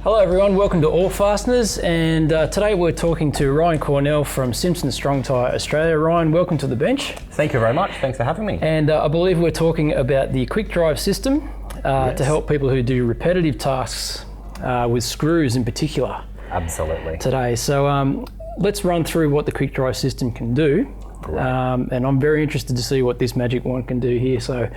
Hello everyone, welcome to Allfasteners, and today we're talking to Ryan Cornell from Simpson Strong-Tie Australia. Ryan, welcome to the bench. Thank you very much, thanks for having me. And I believe we're talking about the Quik Drive system to help people who do repetitive tasks with screws in particular. Absolutely. Today, so let's run through what the Quik Drive system can do. And I'm very interested to see what this magic wand can do here. So,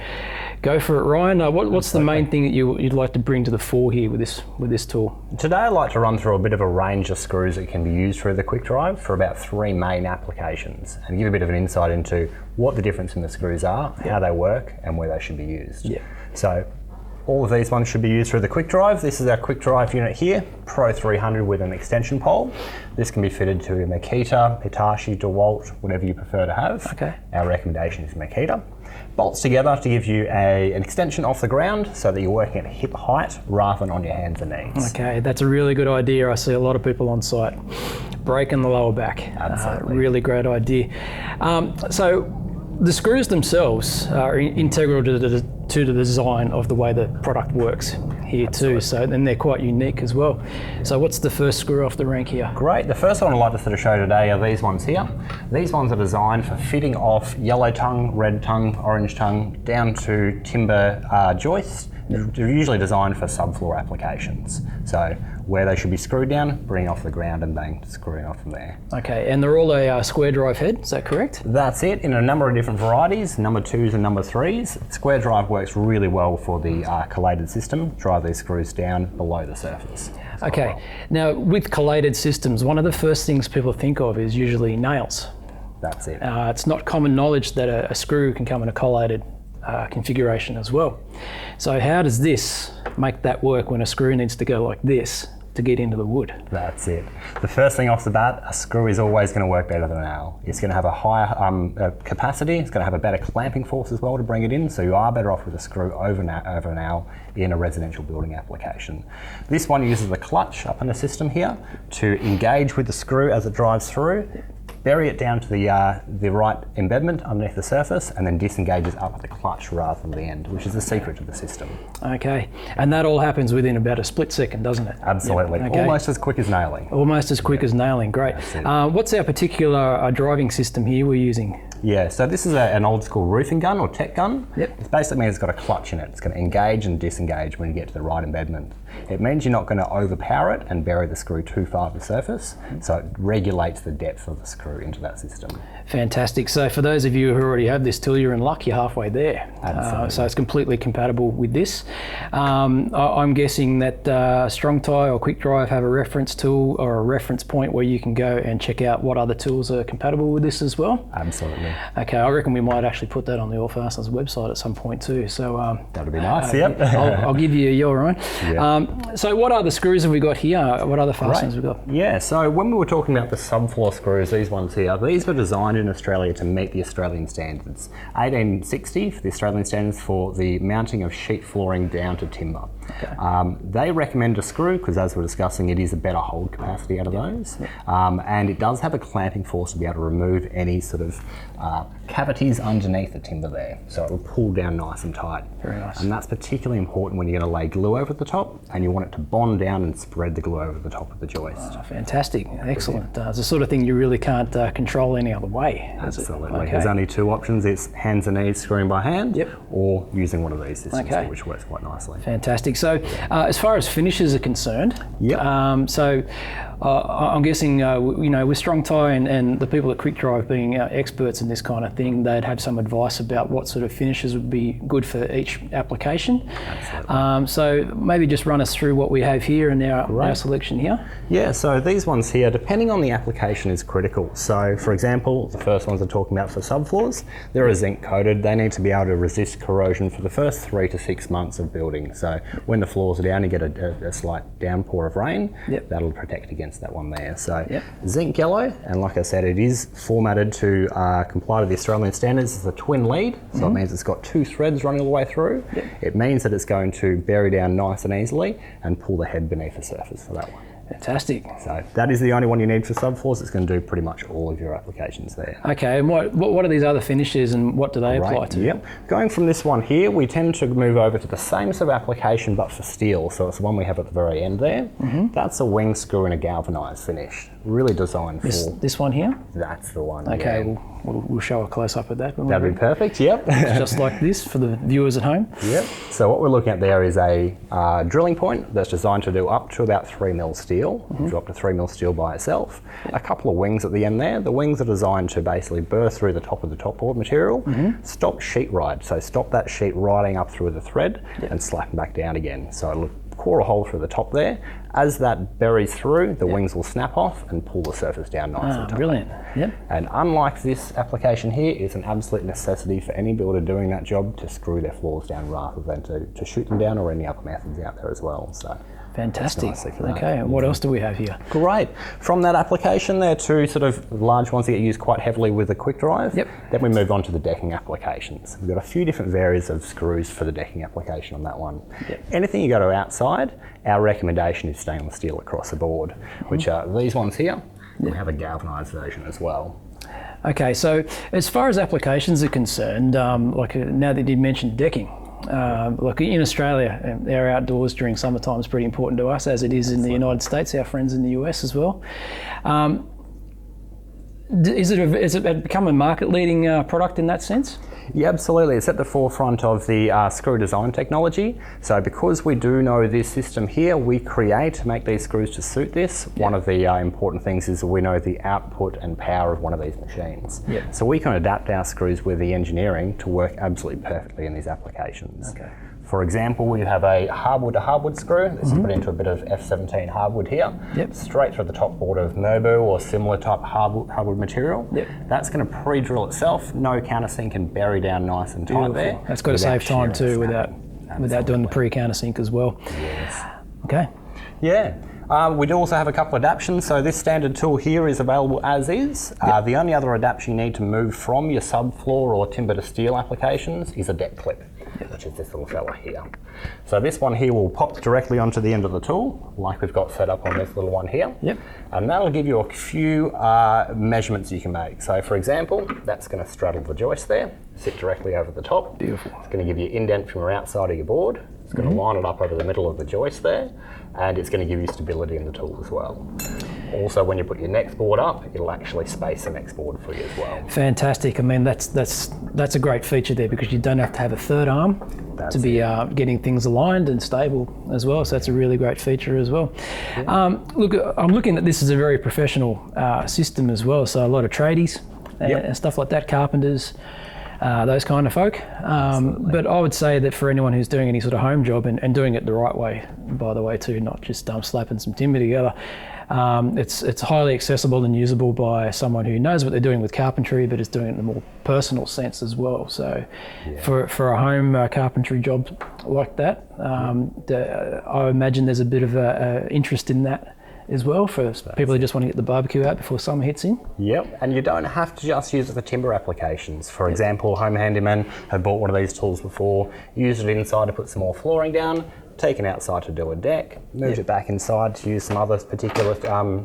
go for it, Ryan. What's the main thing that you'd like to bring to the fore here with this tool? Today, I'd like to run through a bit of a range of screws that can be used through the Quik Drive for about 3 main applications, and give a bit of an insight into what the difference in the screws are, how they work, and where they should be used. Yeah. So, all of these ones should be used through the Quik Drive. This is our Quik Drive unit here, Pro 300 with an extension pole. This can be fitted to a Makita, Hitachi, DeWalt, whatever you prefer to have. Okay. Our recommendation is Makita. Bolts together to give you an extension off the ground so that you're working at hip height rather than on your hands and knees. Okay, that's a really good idea. I see a lot of people on site breaking the lower back. Absolutely. Really great idea. So the screws themselves are integral to the design of the way the product works here too. So then they're quite unique as well. So what's the first screw off the rank here? Great. The first one I'd like to sort of show today are these ones here. These ones are designed for fitting off yellow tongue, red tongue, orange tongue, down to timber joists. They're usually designed for subfloor applications. So where they should be screwed down, bring off the ground and bang, screwing off from there. Okay, and they're all a square drive head, is that correct? That's it, in a number of different varieties, number 2s and number 3s. Square drive works really well for the collated system. Drive these screws down below the surface. Okay, now with collated systems, one of the first things people think of is usually nails. That's it. It's not common knowledge that a screw can come in a collated configuration as well. So how does this make that work when a screw needs to go like this to get into the wood? That's it. The first thing off the bat, a screw is always going to work better than a nail. It's going to have a higher capacity, it's going to have a better clamping force as well to bring it in, so you are better off with a screw over a nail in a residential building application. This one uses the clutch up in the system here to engage with the screw as it drives through, bury it down to the right embedment underneath the surface, and then disengages up at the clutch rather than the end, which is the secret to the system. Okay, and that all happens within about a split second, doesn't it? Absolutely, okay. Almost as quick as nailing. Almost as quick as nailing, great. What's our particular driving system here we're using? Yeah, so this is an old school roofing gun or tech gun. Yep. It basically means it's got a clutch in it. It's going to engage and disengage when you get to the right embedment. It means you're not going to overpower it and bury the screw too far to the surface, so it regulates the depth of the screw into that system. Fantastic. So for those of you who already have this tool, you're in luck, you're halfway there. Absolutely. So it's completely compatible with this. I'm guessing that Strong-Tie or Quik Drive have a reference tool or a reference point where you can go and check out what other tools are compatible with this as well. Absolutely. Okay, I reckon we might actually put that on the Allfasteners website at some point too. So that'd be nice. Yep. I'll give you a yell, Ryan. Yeah. So what other screws have we got here? What other fasteners have we got? Yeah, so when we were talking about the subfloor screws, these ones here, these were designed in Australia to meet the Australian standards. 1860 for the Australian standards for the mounting of sheet flooring down to timber. Okay. They recommend a screw because, as we're discussing, it is a better hold capacity out of those. And it does have a clamping force to be able to remove any sort of cavities underneath the timber there. So it will pull down nice and tight. Very nice. And that's particularly important when you're going to lay glue over the top and you want it to bond down and spread the glue over the top of the joist. Oh, fantastic, excellent. It's the sort of thing you really can't control any other way. Absolutely. Okay. There's only 2 options. It's hands and knees screwing by hand, or using one of these systems, which works quite nicely. Fantastic. So as far as finishes are concerned, I'm guessing with Strong-Tie and the people at Quik Drive being experts in this kind of thing, they'd have some advice about what sort of finishes would be good for each application. Absolutely. So maybe just run us through what we have here and our selection here. Yeah, so these ones here, depending on the application, is critical. So for example, the first ones I'm talking about for subfloors, they're zinc coated. They need to be able to resist corrosion for the first 3 to 6 months of building. So when the floors are down, you get a slight downpour of rain. That'll protect against that one there. So zinc yellow, and like I said, it is formatted to comply with the Australian standards. It's a twin lead, so it means it's got 2 threads running all the way through. It means that it's going to bury down nice and easily and pull the head beneath the surface for that one. Fantastic. So that is the only one you need for subfloors. It's going to do pretty much all of your applications there. Okay, and what are these other finishes and what do they apply to? Yep. Going from this one here, we tend to move over to the same sort of application but for steel. So it's the one we have at the very end there. That's a wing screw in a galvanised finish. Really designed for... This one here? That's the one. Okay, yeah. we'll show a close-up of that. That'd be perfect, yep. Just like this for the viewers at home. Yep. So what we're looking at there is a drilling point that's designed to do up to about 3 mil steel. Do up to 3 mil steel by itself. A couple of wings at the end there. The wings are designed to basically burr through the top of the top board material, stop sheet ride. So stop that sheet riding up through the thread and slapping back down again. So it'll core a hole through the top there. As that buries through, the wings will snap off and pull the surface down nice and tight. Brilliant. Yep. And unlike this application here, it's an absolute necessity for any builder doing that job to screw their floors down rather than to shoot them down, or any other methods out there as well. So fantastic. For that. Okay, and what else do we have here? Great. From that application, there are two sort of large ones that get used quite heavily with the Quik Drive. Yep. Then we move on to the decking applications. We've got a few different variants of screws for the decking application on that one. Yep. Anything you go to outside, our recommendation is stainless steel across the board, which are these ones here. We have a galvanised version as well. Okay, so as far as applications are concerned, now that you did mention decking, like in Australia, our outdoors during summertime is pretty important to us, as it is in the United States, our friends in the US as well. Has it become a market-leading product in that sense? Yeah, absolutely. It's at the forefront of the screw design technology. So because we do know this system here, we make these screws to suit this. One of the important things is we know the output and power of one of these machines. So we can adapt our screws with the engineering to work absolutely perfectly in these applications. Okay. For example, we have a hardwood to hardwood screw. This is put into a bit of F17 hardwood here, straight through the top board of Mobu or similar type hardwood material. That's going to pre-drill itself, no countersink, and bury down nice and tight there. That's got to save time too without doing the pre-countersink as well. Yes. Okay. Yeah. We do also have a couple of adaptions. So this standard tool here is available as is. The only other adaptation you need to move from your subfloor or timber to steel applications is a deck clip, which is this little fella here. So this one here will pop directly onto the end of the tool, like we've got set up on this little one here. And that'll give you a few measurements you can make. So for example, that's going to straddle the joist there, sit directly over the top. Beautiful. It's going to give you indent from your outside of your board. It's going to line it up over the middle of the joist there, and it's going to give you stability in the tool as well. Also, when you put your next board up, it'll actually space the next board for you as well. Fantastic. I mean, that's a great feature there, because you don't have to have a third arm to be getting things aligned and stable as well. So that's a really great feature as well. Look, I'm looking at this as a very professional system as well. So a lot of tradies and stuff like that, carpenters, those kind of folk. But I would say that for anyone who's doing any sort of home job and doing it the right way, by the way too, not just slapping some timber together, it's highly accessible and usable by someone who knows what they're doing with carpentry, but is doing it in a more personal sense as well. So for a home carpentry job like that, I imagine there's a bit of a interest in that as well for people who just want to get the barbecue out before summer hits in. Yep, and you don't have to just use it for timber applications. For example, home handymen have bought one of these tools before, used it inside to put some more flooring down, taken outside to do a deck, moved it back inside to use some other particular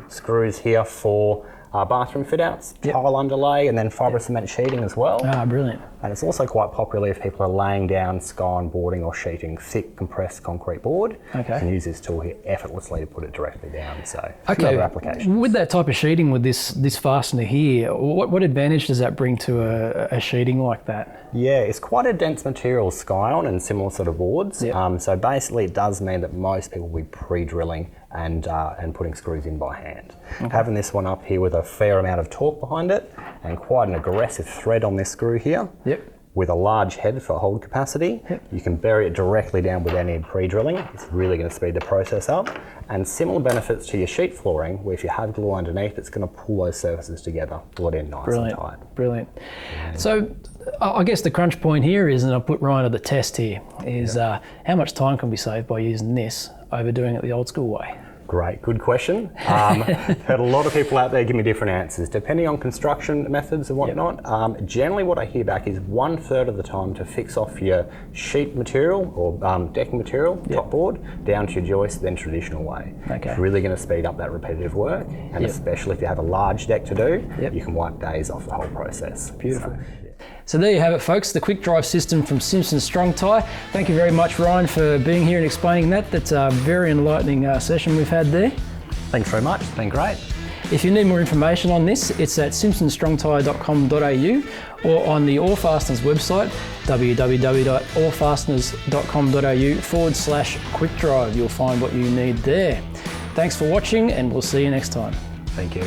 screws here for bathroom fit-outs, tile underlay, and then fibre cement sheeting as well. Brilliant. And it's also quite popular if people are laying down sky-on boarding or sheeting thick compressed concrete board. You can use this tool here effortlessly to put it directly down. So other applications. With that type of sheeting, with this fastener here, what advantage does that bring to a sheeting like that? Yeah, it's quite a dense material, sky-on and similar sort of boards. So basically it does mean that most people will be pre-drilling and putting screws in by hand. Having this one up here with a fair amount of torque behind it and quite an aggressive thread on this screw here, with a large head for hold capacity, you can bury it directly down without any pre-drilling. It's really going to speed the process up. And similar benefits to your sheet flooring, where if you have glue underneath, it's going to pull those surfaces together, pull it in nice and tight. Brilliant. So I guess the crunch point here is, and I'll put Ryan to the test here, is how much time can we save by using this over doing it the old school way? Great, good question. Heard a lot of people out there give me different answers, depending on construction methods and whatnot. Generally what I hear back is 1/3 of the time to fix off your sheet material or decking material, top board, down to your joist, then traditional way. Okay. It's really going to speed up that repetitive work, and especially if you have a large deck to do, you can wipe days off the whole process. Beautiful. So there you have it, folks, the Quik Drive system from Simpson Strong-Tie. Thank you very much, Ryan, for being here and explaining that. That's a very enlightening session we've had there. Thanks very much, it's been great. If you need more information on this, it's at simpsonstrongtie.com.au or on the Allfasteners website, www.allfasteners.com.au/Quik Drive. You'll find what you need there. Thanks for watching, and we'll see you next time. Thank you.